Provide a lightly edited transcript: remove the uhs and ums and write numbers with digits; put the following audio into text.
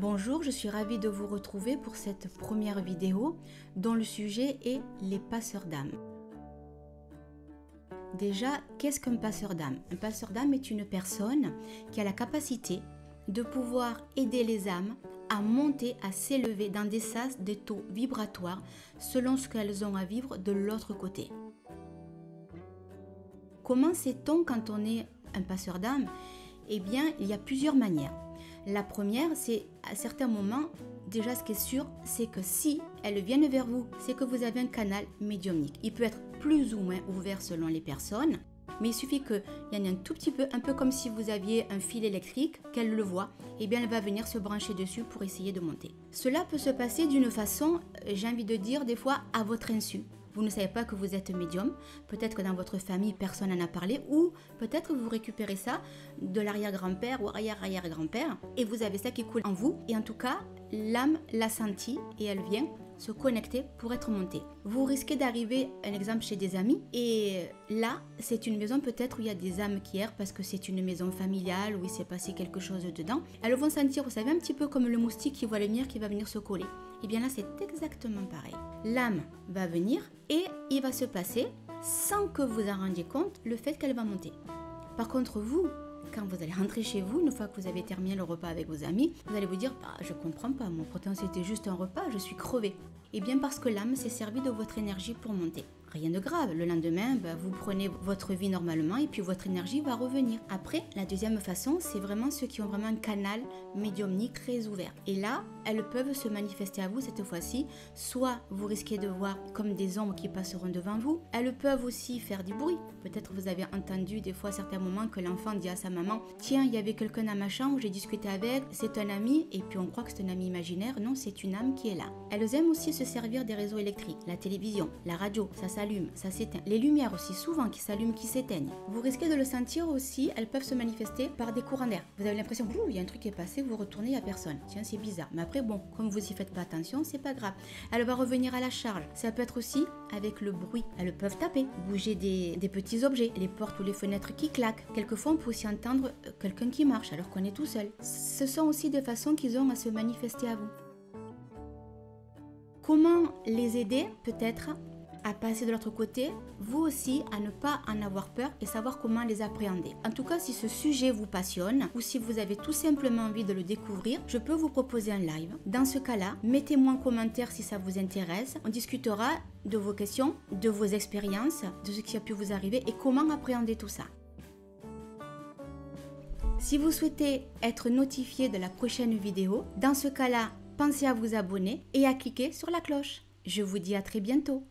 Bonjour, je suis ravie de vous retrouver pour cette première vidéo dont le sujet est les passeurs d'âme. Déjà, qu'est-ce qu'un passeur d'âme? Un passeur d'âme est une personne qui a la capacité de pouvoir aider les âmes à monter, à s'élever dans des sas, des taux vibratoires selon ce qu'elles ont à vivre de l'autre côté. Comment sait-on quand on est un passeur d'âme? Eh bien, il y a plusieurs manières. La première, c'est à certains moments, déjà ce qui est sûr, c'est que si elles viennent vers vous, c'est que vous avez un canal médiumnique. Il peut être plus ou moins ouvert selon les personnes, mais il suffit qu'il y en ait un tout petit peu, un peu comme si vous aviez un fil électrique, qu'elle le voit, et bien elle va venir se brancher dessus pour essayer de monter. Cela peut se passer d'une façon, j'ai envie de dire, des fois à votre insu. Vous ne savez pas que vous êtes médium, peut-être que dans votre famille, personne n'en a parlé, ou peut-être que vous récupérez ça de l'arrière-grand-père ou arrière-arrière-grand-père, et vous avez ça qui coule en vous, et en tout cas, l'âme l'a senti, et elle vient se connecter pour être montée. Vous risquez d'arriver, un exemple, chez des amis, et là, c'est une maison peut-être où il y a des âmes qui errent, parce que c'est une maison familiale, où il s'est passé quelque chose dedans. Elles vont sentir, vous savez, un petit peu comme le moustique qui voit le miir, qui va venir se coller. Et bien là, c'est exactement pareil. L'âme va venir et il va se passer, sans que vous en rendiez compte, le fait qu'elle va monter. Par contre, vous, quand vous allez rentrer chez vous, une fois que vous avez terminé le repas avec vos amis, vous allez vous dire « je comprends pas, moi pourtant c'était juste un repas, je suis crevée ». Et bien parce que l'âme s'est servie de votre énergie pour monter. Rien de grave, le lendemain, vous prenez votre vie normalement et puis votre énergie va revenir. Après, la deuxième façon, c'est vraiment ceux qui ont vraiment un canal médiumnique très ouvert. Et là, elles peuvent se manifester à vous cette fois-ci. Soit vous risquez de voir comme des ombres qui passeront devant vous. Elles peuvent aussi faire du bruit. Peut-être vous avez entendu des fois à certains moments que l'enfant dit à sa maman « Tiens, il y avait quelqu'un dans ma chambre, j'ai discuté avec, c'est un ami. » Et puis on croit que c'est un ami imaginaire. Non, c'est une âme qui est là. Elles aiment aussi se servir des réseaux électriques, la télévision, la radio, ça s'allume, ça s'éteint. Les lumières aussi, souvent qui s'allument, qui s'éteignent. Vous risquez de le sentir aussi, elles peuvent se manifester par des courants d'air. Vous avez l'impression que il y a un truc qui est passé, vous retournez, il n'y a personne. Tiens, c'est bizarre. Mais après, bon, comme vous y faites pas attention, c'est pas grave. Elle va revenir à la charge. Ça peut être aussi avec le bruit. Elles peuvent taper, bouger des petits objets, les portes ou les fenêtres qui claquent. Quelquefois, on peut aussi entendre quelqu'un qui marche alors qu'on est tout seul. Ce sont aussi des façons qu'ils ont à se manifester à vous. Comment les aider, peut-être, à passer de l'autre côté, vous aussi à ne pas en avoir peur et savoir comment les appréhender. En tout cas, si ce sujet vous passionne ou si vous avez tout simplement envie de le découvrir, je peux vous proposer un live. Dans ce cas-là, mettez-moi en commentaire si ça vous intéresse. On discutera de vos questions, de vos expériences, de ce qui a pu vous arriver et comment appréhender tout ça. Si vous souhaitez être notifié de la prochaine vidéo, dans ce cas-là, pensez à vous abonner et à cliquer sur la cloche. Je vous dis à très bientôt.